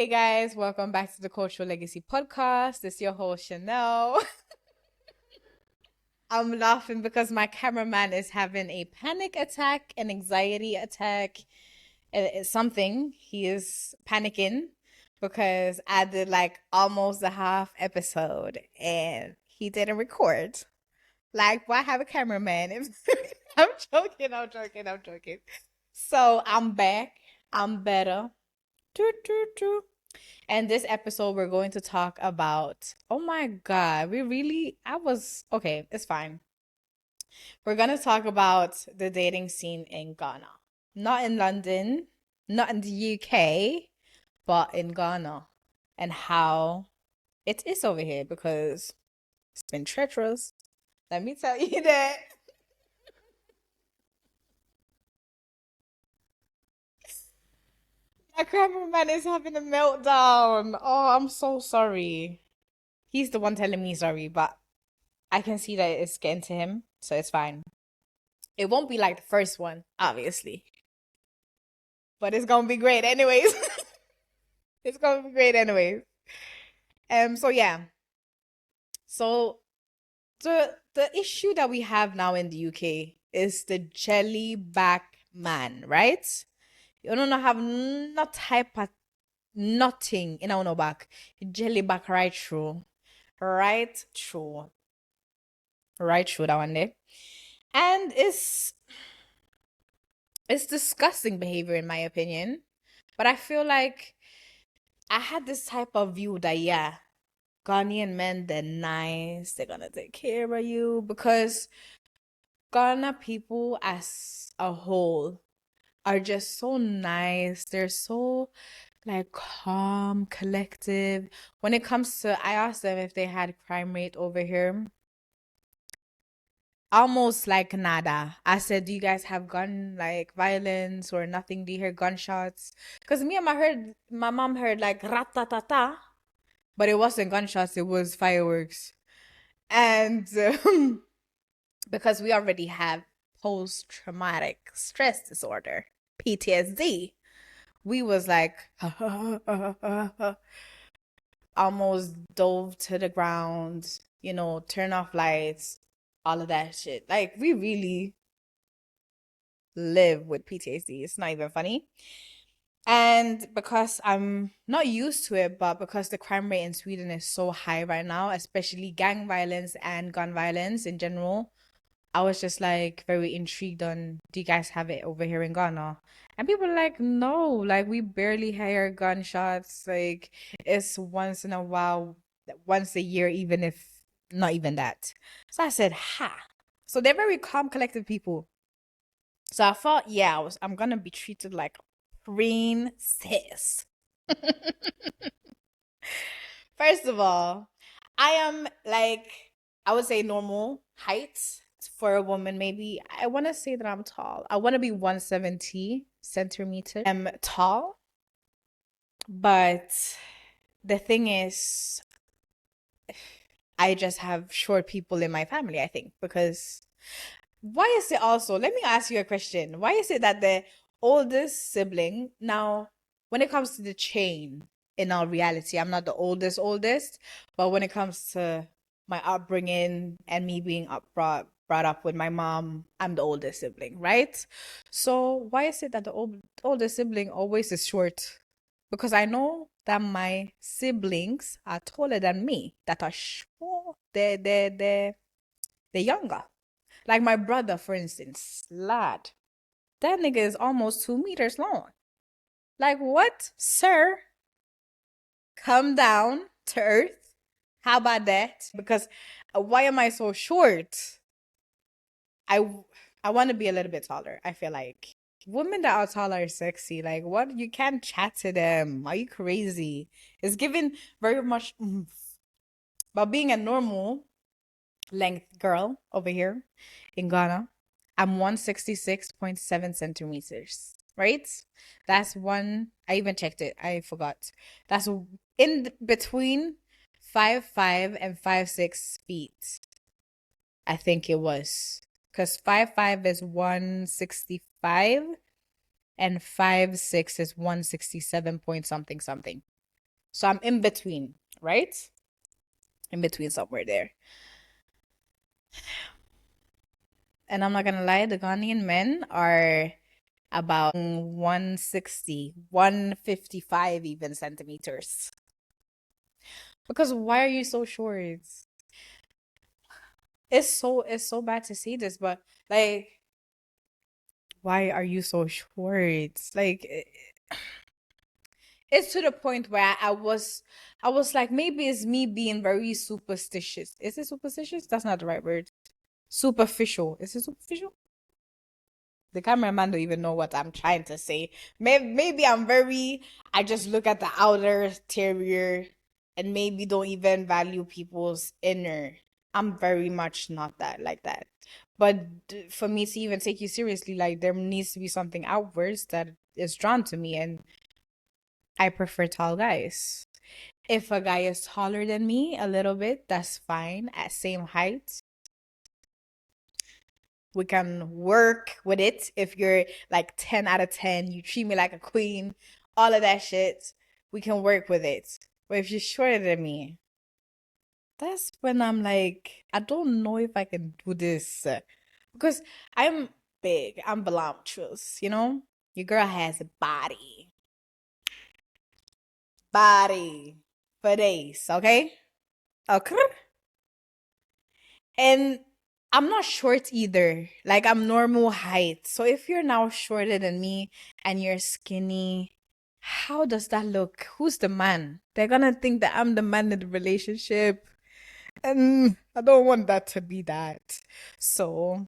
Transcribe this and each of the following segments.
Hey guys, welcome back to the Cultural Legacy Podcast. It's your host Chanel. I'm laughing because my cameraman is having a panic attack, an anxiety attack. It's something. He is panicking because I did like almost a half episode and he didn't record. Like, why have a cameraman? I'm joking. So I'm back. I'm better. Toot, toot, toot. And this episode, we're going to talk about, oh my God, okay, it's fine. We're going to talk about the dating scene in Ghana. Not in London, not in the UK, but in Ghana and how it is over here because it's been treacherous. Let me tell you that. My cameraman is having a meltdown. Oh, I'm so sorry. He's the one telling me sorry, but I can see that it's getting to him, so it's fine. It won't be like the first one, obviously, but it's gonna be great anyways. It's gonna be great anyways. So yeah. So the issue that we have now in the UK is the jellyback man, right? You don't have no type of nothing in our back. Jellyback right through. Right through. Right through that one there. And it's disgusting behavior in my opinion. But I feel like I had this type of view that yeah, Ghanaian men, they're nice, they're gonna take care of you because Ghana people as a whole are just so nice. They're so like calm, collective. When it comes to, I asked them if they had crime rate over here. Almost like nada. I said, "Do you guys have gun like violence or nothing? Do you hear gunshots?" Because my mom heard like ratatata, but it wasn't gunshots. It was fireworks, and because we already have post-traumatic stress disorder (PTSD), we was like almost dove to the ground. Turn off lights, all of that shit. Like we really live with PTSD. It's not even funny. And because I'm not used to it, but because the crime rate in Sweden is so high right now, especially gang violence and gun violence in general, I was just like very intrigued on, do you guys have it over here in Ghana? And people are like, no, like we barely hear gunshots. Like it's once in a while, once a year, even if not even that. So I said, ha. So they're very calm, collected people. So I thought, yeah, I'm gonna be treated like a princess. First of all, I am like, I would say normal height for a woman. Maybe I want to say that I'm tall. I want to be 170 centimeters. I'm tall, but the thing is, I just have short people in my family, I think, because why is it also, let me ask you a question. Why is it that the oldest sibling, now, when it comes to the chain, in our reality, I'm not the oldest, but when it comes to my upbringing and me being brought up with my mom, I'm the oldest sibling, right? So why is it that the oldest sibling always is short? Because I know that my siblings are taller than me, that are short, they're younger. Like my brother, for instance, lad, that nigga is almost 2 meters long. Like, what, sir? Come down to earth. How about that? Because why am I so short? I I want to be a little bit taller. I feel like women that are taller are sexy. Like, what? You can't chat to them. Are you crazy? It's given very much oomph. But being a normal length girl over here in Ghana, I'm 166.7 centimeters, right? That's one, I even checked it, I forgot. That's in between 5'5" and 5'6" I think it was. Because 5'5" is 165 and 5'6" is 167 point something something. So I'm in between, right? In between somewhere there. And I'm not gonna lie, the Ghanaian men are about 160, 155 even centimeters. Because why are you so short? It's so bad to see this, but like, why are you so short? Like, it's to the point where I was like, maybe it's me being very superstitious. Is it superstitious? That's not the right word. Superficial. Is it superficial? The cameraman don't even know what I'm trying to say. Maybe I just look at the outer exterior and maybe don't even value people's inner. I'm very much not that like that. But for me to even take you seriously, like there needs to be something outwards that is drawn to me, and I prefer tall guys. If a guy is taller than me a little bit, that's fine. At same height, we can work with it. If you're like 10 out of 10, you treat me like a queen, all of that shit, we can work with it. But if you're shorter than me, that's when I'm like, I don't know if I can do this. Because I'm big, I'm voluptuous, you know? Your girl has a body. Body for days, okay? Okay. And I'm not short either. Like I'm normal height. So if you're now shorter than me and you're skinny, how does that look? Who's the man? They're gonna think that I'm the man in the relationship. And I don't want that to be that. So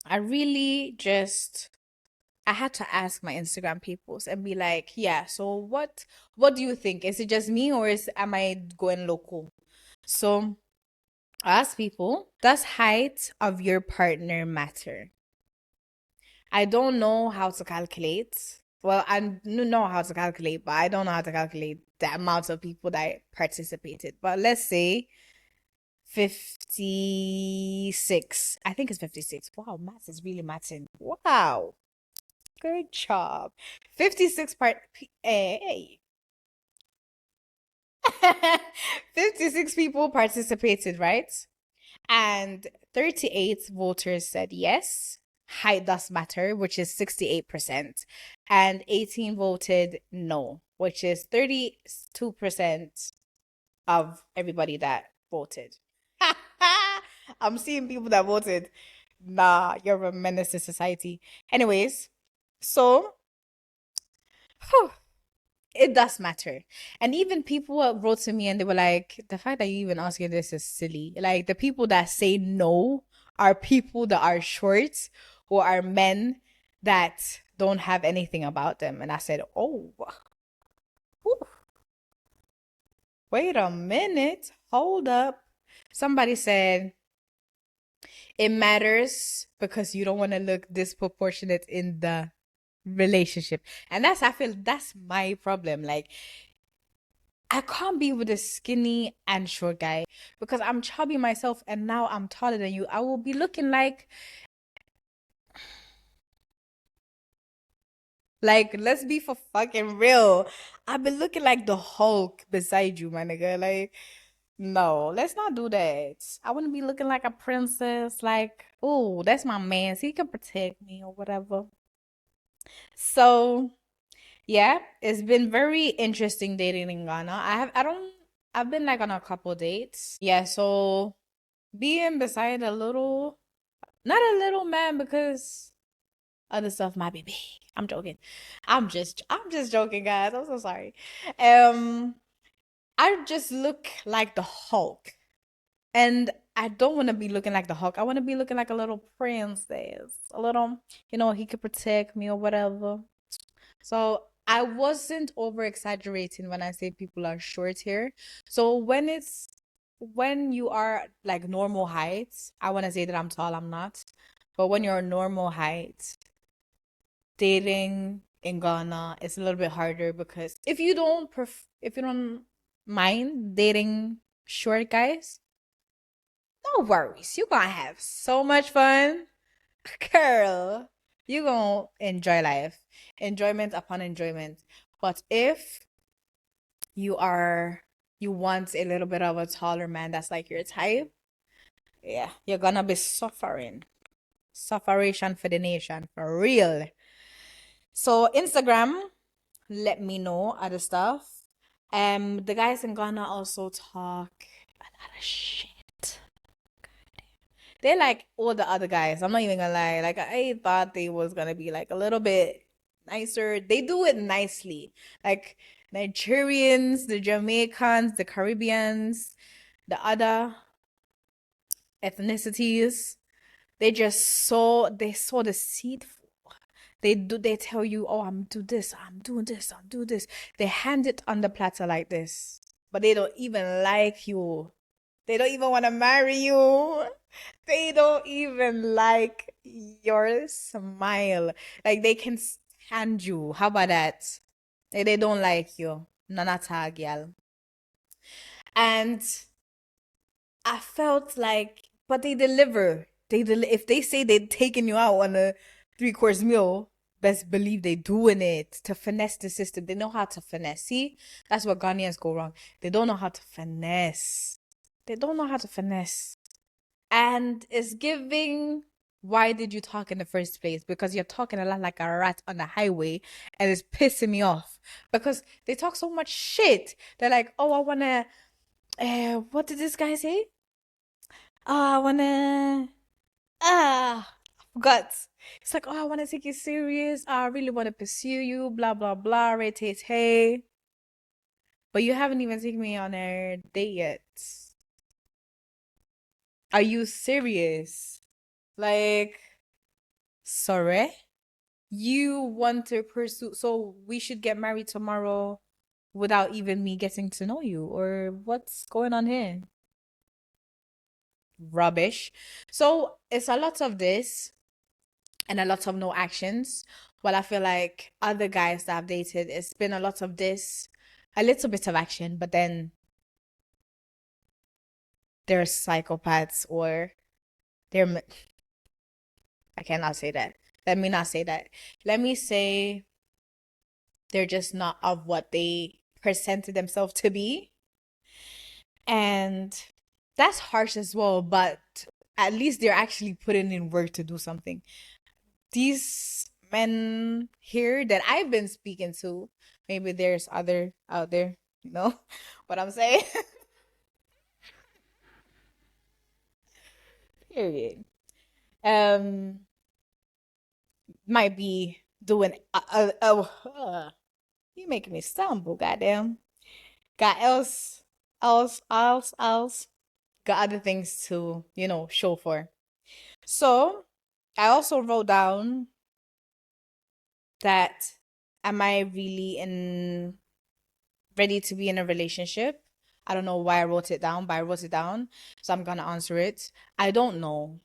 I really just I had to ask my Instagram peoples and be like, yeah, so what do you think? Is it just me or is am I going local? So ask people, does height of your partner matter? I don't know how to calculate. Well, I know how to calculate, but I don't know how to calculate the amount of people that participated. But let's say 56. I think it's 56. Wow, maths is really matching. Wow. Good job. 56 hey. 56 people participated, right? And 38 voters said yes, height does matter, which is 68%. And 18 voted no, which is 32% of everybody that voted. I'm seeing people that voted. Nah, you're a menace to society. Anyways, so whew, it does matter. And even people wrote to me and they were like, the fact that you even asking this is silly. Like the people that say no are people that are short or are men that don't have anything about them. And I said, oh, whew, wait a minute. Hold up. Somebody said it matters because you don't want to look disproportionate in the relationship. And I feel that's my problem. Like I can't be with a skinny and short guy because I'm chubby myself and now I'm taller than you. I will be looking like let's be for fucking real. I've been looking like the Hulk beside you, my nigga. Like, no, let's not do that. I want to be looking like a princess. Like, oh, that's my man. So he can protect me or whatever. So yeah, it's been very interesting dating in Ghana. I've been like on a couple dates. Yeah, so being beside not a little man because other stuff might be big. I'm joking. I'm just joking, guys. I'm so sorry. Um, I just look like the Hulk. And I don't want to be looking like the Hulk. I want to be looking like a little princess. A little, he could protect me or whatever. So I wasn't over exaggerating when I say people are short here. So when you are like normal height, I want to say that I'm tall, I'm not. But when you're normal height, dating in Ghana is a little bit harder because if you don't mind dating short guys, no worries. You're gonna have so much fun. Girl, you gonna enjoy life. Enjoyment upon enjoyment. But if you are you want a little bit of a taller man that's like your type, yeah, you're gonna be suffering. Sufferation for the nation, for real. So Instagram, let me know other stuff. The guys in Ghana also talk a lot of shit. They're like all the other guys. I'm not even gonna lie. Like I thought they was gonna be like a little bit nicer. They do it nicely. Like Nigerians, the Jamaicans, the Caribbeans, the other ethnicities. They so deceitful. They tell you, oh, I'm do this, I'm doing this, I'm doing this. They hand it on the platter like this. But they don't even like you. They don't even want to marry you. They don't even like your smile. Like they can stand you. How about that? They don't like you. None at all, girl. And I felt like, but they deliver. If they say they're taking you out on a three-course meal, best believe they doing it to finesse the system. They know how to finesse. See, that's what Ghanaians go wrong. They don't know how to finesse. They don't know how to finesse. And it's giving, why did you talk in the first place? Because you're talking a lot like a rat on the highway and it's pissing me off. Because they talk so much shit. They're like, oh, I wanna what did this guy say? Oh, I wanna I forgot. It's like, oh, I wanna take you serious. I really wanna pursue you, blah blah blah, right, hey. But you haven't even taken me on a date yet. Are you serious? Like, sorry? You want to pursue, so we should get married tomorrow without even me getting to know you, or what's going on here? Rubbish. So it's a lot of this and a lot of no actions. While I feel like other guys that I've dated, it's been a lot of this, a little bit of action, but then they're psychopaths or they're, I cannot say that. Let me not say that. Let me say they're just not of what they presented themselves to be. And that's harsh as well, but at least they're actually putting in work to do something. These men here that I've been speaking to, maybe there's other out there, you know what I'm saying? Period. Um, might be doing you making me stumble, goddamn. Got else, got other things to, show for. So I also wrote down that am I really in ready to be in a relationship? I don't know why I wrote it down, but I wrote it down. So I'm gonna answer it. I don't know.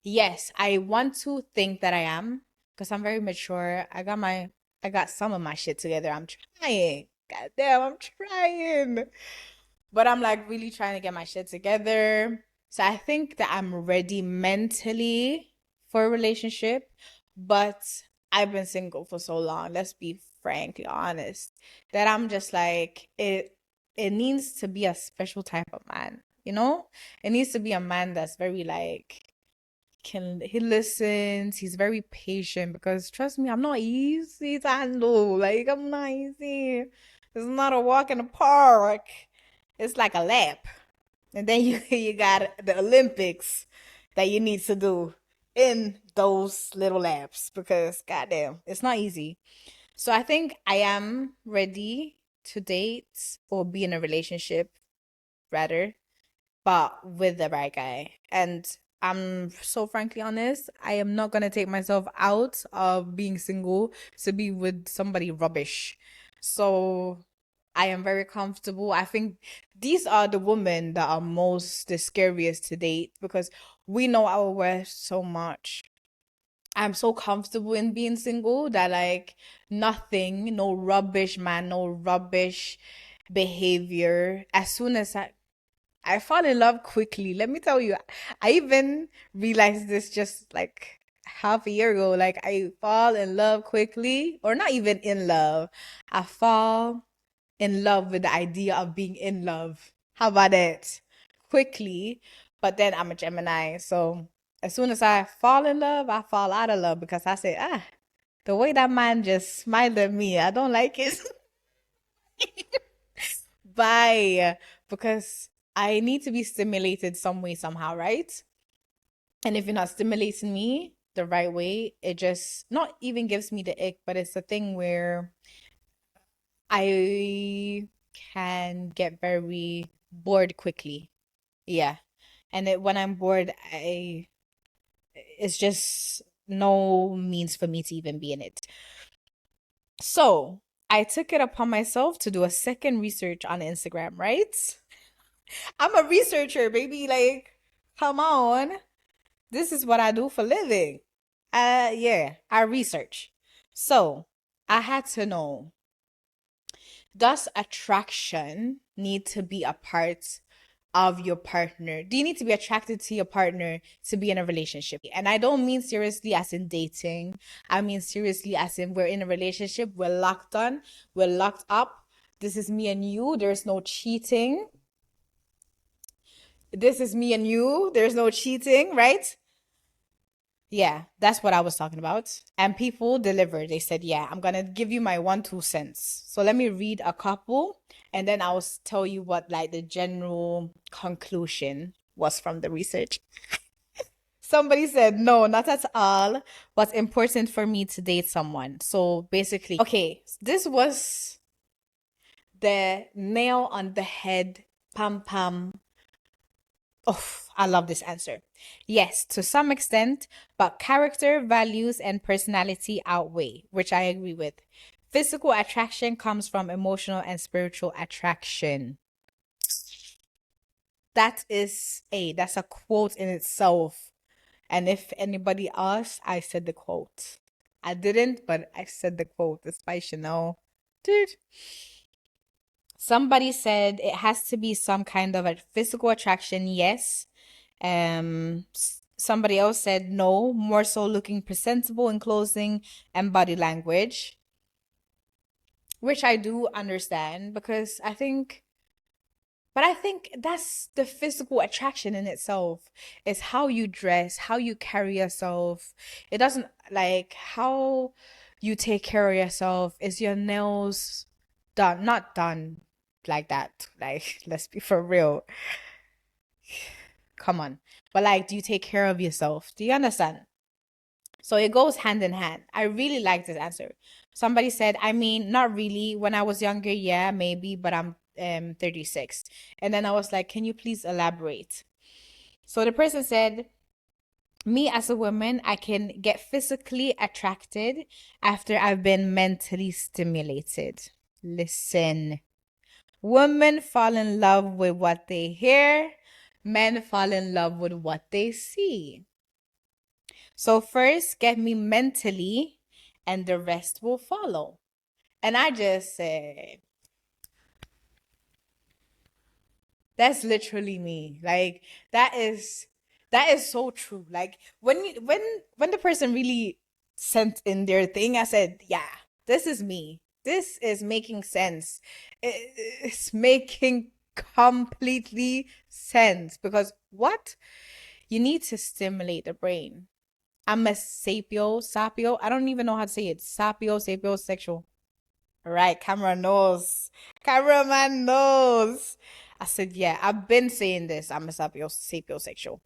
Yes, I want to think that I am because I'm very mature. I got some of my shit together. I'm trying. God damn, I'm trying. But I'm like really trying to get my shit together. So I think that I'm ready mentally for a relationship, but I've been single for so long. Let's be frankly honest. That I'm just like it needs to be a special type of man, you know? It needs to be a man that's very like can he listens, he's very patient because trust me, I'm not easy to handle. Like I'm not easy. It's not a walk in the park. It's like a lap. And then you got the Olympics that you need to do in those little laps because goddamn, it's not easy. So I think I am ready to date or be in a relationship rather, but with the right guy. And I'm so frankly honest, I am not gonna take myself out of being single to be with somebody rubbish. So I am very comfortable. I think these are the women that are most the scariest to date because we know our worth so much. I'm so comfortable in being single that like nothing, no rubbish man, no rubbish behavior. As soon as I fall in love quickly. Let me tell you, I even realized this just like half a year ago. Like I fall in love quickly, or not even in love. I fall. in love with the idea of being in love. How about it? Quickly. But then I'm a Gemini. So as soon as I fall in love, I fall out of love because I say, the way that man just smiled at me, I don't like it. Bye. Because I need to be stimulated some way, somehow, right? And if you're not stimulating me the right way, it just not even gives me the ick, but it's a thing where I can get very bored quickly. Yeah. And when I'm bored, it's just no means for me to even be in it. So I took it upon myself to do a second research on Instagram, right? I'm a researcher, baby. Like, come on. This is what I do for living. Yeah, I research. So I had to know, does attraction need to be a part of your partner? Do you need to be attracted to your partner to be in a relationship? And I don't mean seriously as in dating. I mean seriously as in we're in a relationship, we're locked on, we're locked up. This is me and you. There's no cheating. This is me and you. There's no cheating, right? Yeah, that's what I was talking about. And people delivered. They said, yeah, I'm gonna give you my 1 2 cents. So let me read a couple and then I'll tell you what like the general conclusion was from the research. Somebody said, no, not at all. What's important for me to date someone. So basically, okay, this was the nail on the head, pam pam. Oh, I love this answer. Yes, to some extent, but character, values, and personality outweigh, which I agree with. Physical attraction comes from emotional and spiritual attraction. That's a quote in itself. And if anybody asked, I said the quote. I didn't, but I said the quote. It's by Chanel. Dude. Somebody said it has to be some kind of a physical attraction, yes. Somebody else said no, more so looking presentable in clothing and body language, which I do understand because I think that's the physical attraction in itself. Is how you dress, how you carry yourself. It doesn't like how you take care of yourself. Is your nails done? Not done like that. Like, let's be for real. Come on. But like, do you take care of yourself? Do you understand? So it goes hand in hand. I really like this answer. Somebody said, I mean, not really. When I was younger, yeah, maybe, but I'm 36. And then I was like, can you please elaborate? So the person said, me as a woman, I can get physically attracted after I've been mentally stimulated. Listen, women fall in love with what they hear, men fall in love with what they see. So first, get me mentally, and the rest will follow. And I just say, that's literally me. Like that is so true. Like when the person really sent in their thing, I said, yeah, this is me. This is making sense. It's making completely sense because what? You need to stimulate the brain. I'm a sapio. I don't even know how to say it. Sapio, sexual. Right, camera knows. Cameraman knows. I said, yeah, I've been saying this. I'm a sapiosexual.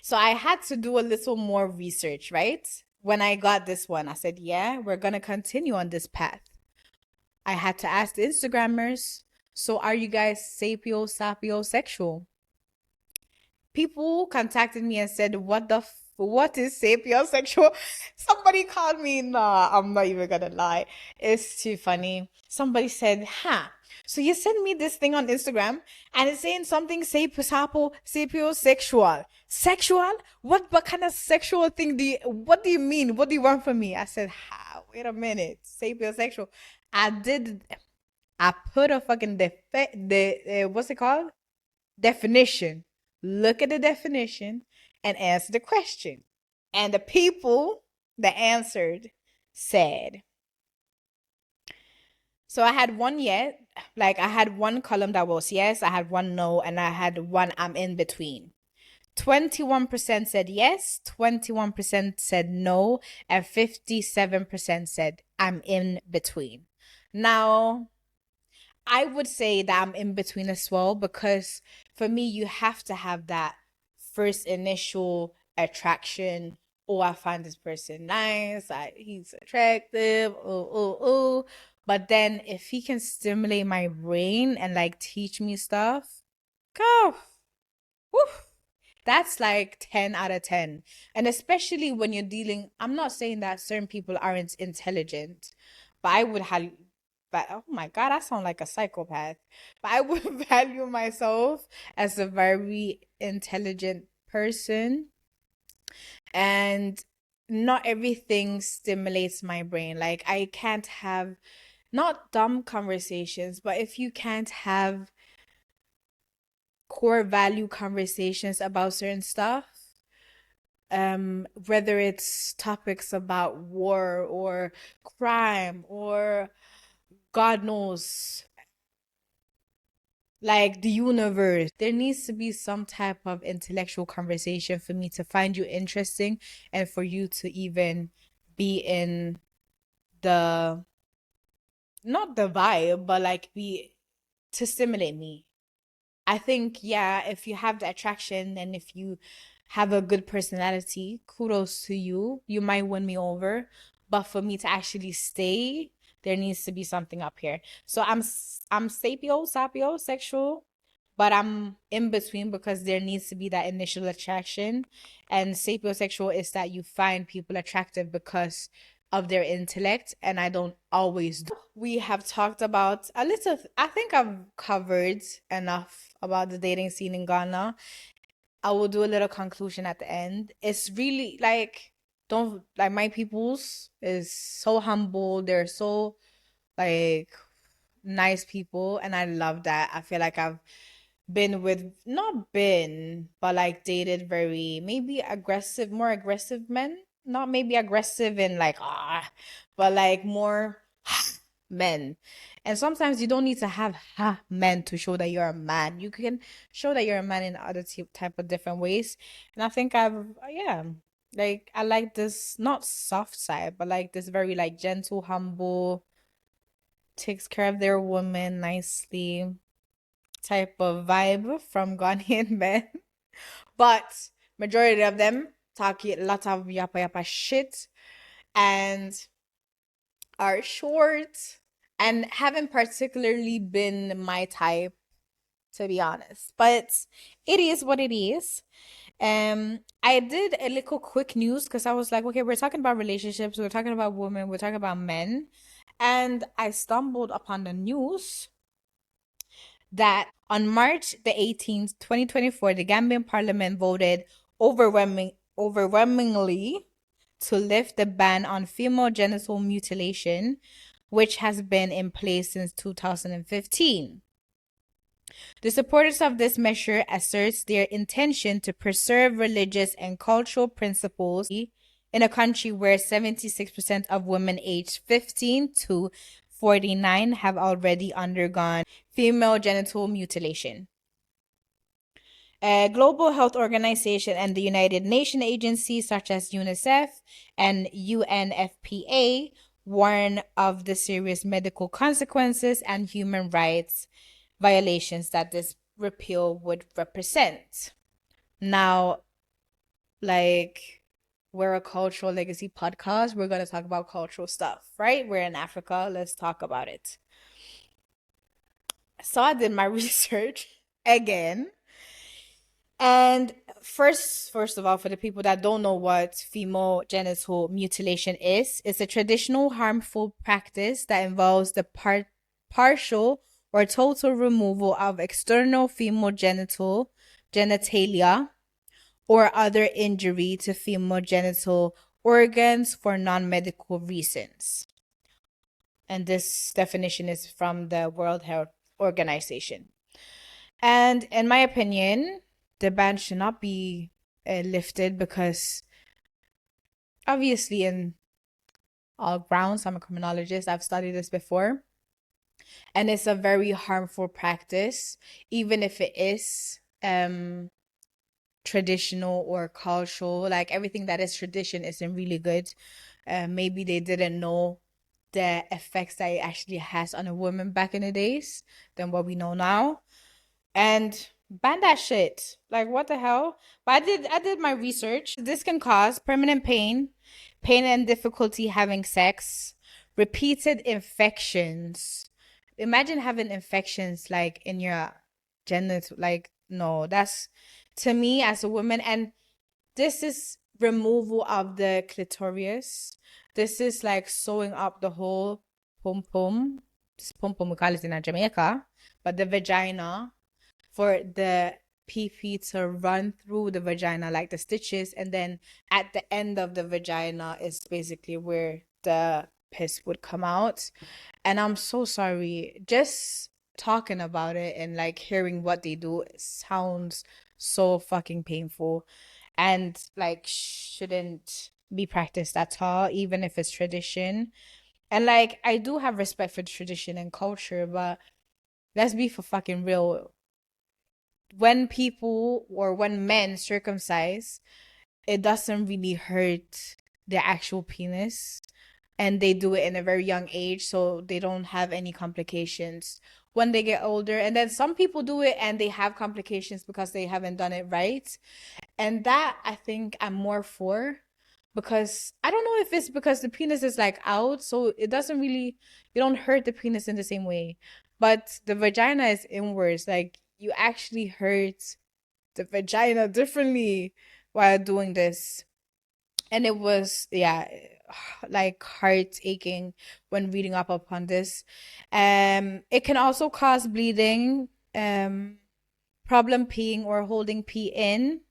So I had to do a little more research, right? When I got this one, I said, yeah, we're gonna continue on this path. I had to ask the Instagrammers, so are you guys sapiosexual? People contacted me and said, what is sapiosexual? Somebody called me. Nah, I'm not even gonna lie. It's too funny. Somebody said, so you sent me this thing on Instagram and it's saying something sapiosexual. Sexual? What kind of sexual thing what do you mean? What do you want from me? I said, wait a minute. Sapiosexual. I put a fucking what's it called? Definition. Look at the definition and answer the question. And the people that answered said, So I had one yet, like I had one column that was yes, I had one no, and I had one I'm in between. 21% said yes, 21% said no, and 57% said I'm in between. Now, I would say that I'm in between as well because for me, you have to have that first initial attraction. Oh, I find this person nice. He's attractive. Oh. But then if he can stimulate my brain and like teach me stuff, go. Woo, that's like 10 out of 10. And especially when you're dealing, I'm not saying that certain people aren't intelligent, but I would have, but oh my God, I sound like a psychopath. But I would value myself as a very intelligent person. And not everything stimulates my brain. Like, I can't have not dumb conversations, but if you can't have core value conversations about certain stuff, whether it's topics about war or crime or God knows, like the universe, there needs to be some type of intellectual conversation for me to find you interesting and for you to even be in the, not the vibe, but like be to stimulate me. I think, yeah, if you have the attraction and if you have a good personality, kudos to you. You might win me over. But for me to actually stay, there needs to be something up here. So I'm sapio, sexual, but I'm in between because there needs to be that initial attraction. And sapiosexual is that you find people attractive because of their intellect, and I don't always do. We have talked about a little, I think I've covered enough about the dating scene in Ghana. I will do a little conclusion at the end. It's really like, don't like my people's is so humble. They're so like nice people, and I love that. I feel like I've been with, not been, but like dated very maybe aggressive, more aggressive men. Not maybe aggressive in like but like more men. And sometimes you don't need to have men to show that you're a man. You can show that you're a man in other type of different ways. And I think I've yeah, like I like this not soft side, but like this very like gentle, humble, takes care of their woman nicely type of vibe from Ghanaian men. But majority of them talk a lot of yapa yapa shit and are short and haven't particularly been my type, to be honest. But it is what it is. I did a little quick news because I was like, okay, we're talking about relationships, we're talking about women, we're talking about men. And I stumbled upon the news that on March the 18th, 2024, the Gambian parliament voted overwhelmingly to lift the ban on female genital mutilation, which has been in place since 2015. The supporters of this measure asserts their intention to preserve religious and cultural principles in a country where 76% of women aged 15 to 49 have already undergone female genital mutilation. A global health organization and the United Nations agencies such as UNICEF and UNFPA warn of the serious medical consequences and human rights violations that this repeal would represent. Now, like, we're a cultural legacy podcast. We're going to talk about cultural stuff, right? We're in Africa. Let's talk about it. So I did my research again. And first of all, for the people that don't know what female genital mutilation is, it's a traditional harmful practice that involves the partial or total removal of external female genitalia or other injury to female genital organs for non-medical reasons. And this definition is from the World Health Organization. And in my opinion, the ban should not be lifted because obviously in all grounds, I'm a criminologist, I've studied this before. And it's a very harmful practice, even if it is traditional or cultural. Like everything that is tradition isn't really good. Maybe they didn't know the effects that it actually has on a woman back in the days than what we know now. And ban that shit. Like what the hell? But I did my research. This can cause permanent pain, pain and difficulty having sex, repeated infections. Imagine having infections like in your genital. Like no, that's to me as a woman. And this is removal of the clitoris. This is like sewing up the whole pum pum. This pum pum we call it in Jamaica, but the vagina for the pee to run through the vagina like the stitches, and then at the end of the vagina is basically where the piss would come out. And I'm so sorry. Just talking about it and like hearing what they do sounds so fucking painful and like shouldn't be practiced at all, even if it's tradition. And like I do have respect for tradition and culture, but let's be for fucking real. When people or when men circumcise, it doesn't really hurt the actual penis. And they do it in a very young age, so they don't have any complications when they get older. And then some people do it and they have complications because they haven't done it right. And that I think I'm more for, because I don't know if it's because the penis is like out, so it doesn't really, you don't hurt the penis in the same way. But the vagina is inwards. Like you actually hurt the vagina differently while doing this. And it was, yeah, like heart aching when reading up upon this. It can also cause bleeding, problem peeing or holding pee in,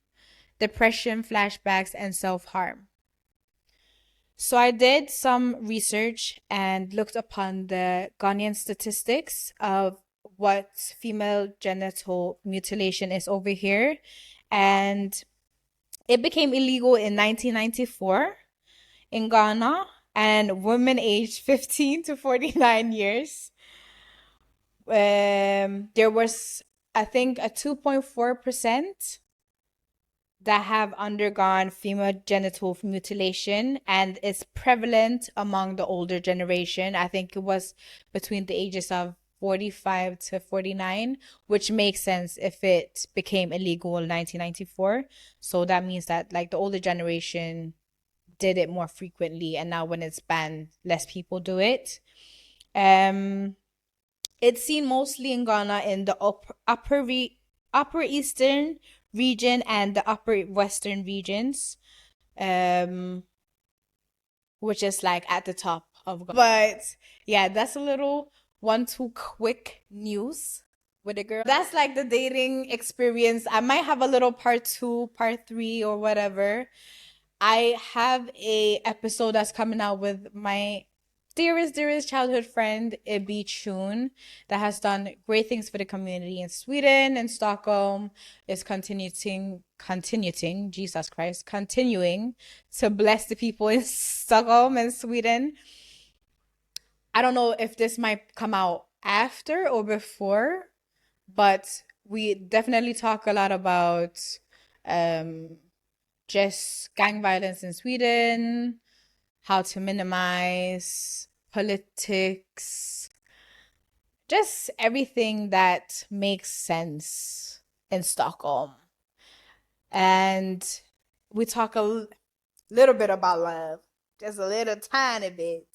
depression, flashbacks, and self-harm. So I did some research and looked upon the Ghanaian statistics of what female genital mutilation is over here. And it became illegal in 1994 in Ghana, and women aged 15 to 49 years. There was, I think, a 2.4% that have undergone female genital mutilation, and it's prevalent among the older generation. I think it was between the ages of 45 to 49, which makes sense if it became illegal in 1994. So that means that like the older generation did it more frequently, and now when it's banned, less people do it. Um, it's seen mostly in Ghana in the upper eastern region and the upper western regions, um, which is like at the top of Ghana. But yeah, that's a little one two quick news with a girl. That's like the dating experience. I might have a little part two, part three, or whatever. I have a episode that's coming out with my dearest childhood friend Ibi Chun, that has done great things for the community in Sweden and Stockholm. Is continuing, Jesus Christ, continuing to bless the people in Stockholm and Sweden. I don't know if this might come out after or before, but we definitely talk a lot about um just gang violence in Sweden, how to minimize politics, just everything that makes sense in Stockholm. And we talk a little bit about love, just a little tiny bit.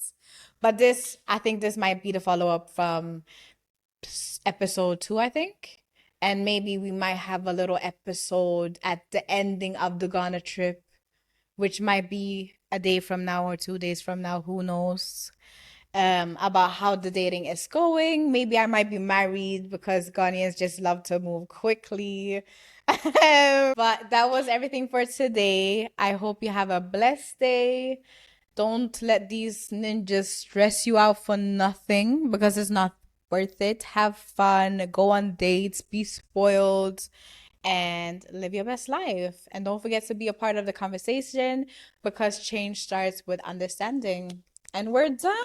But this, I think this might be the follow up from episode two, I think. And maybe we might have a little episode at the ending of the Ghana trip, which might be a day from now or 2 days from now, who knows, about how the dating is going. Maybe I might be married because Ghanaians just love to move quickly. But that was everything for today. I hope you have a blessed day. Don't let these ninjas stress you out for nothing, because it's not worth it. Have fun, go on dates, be spoiled, and live your best life. And don't forget to be a part of the conversation, because change starts with understanding. And we're done.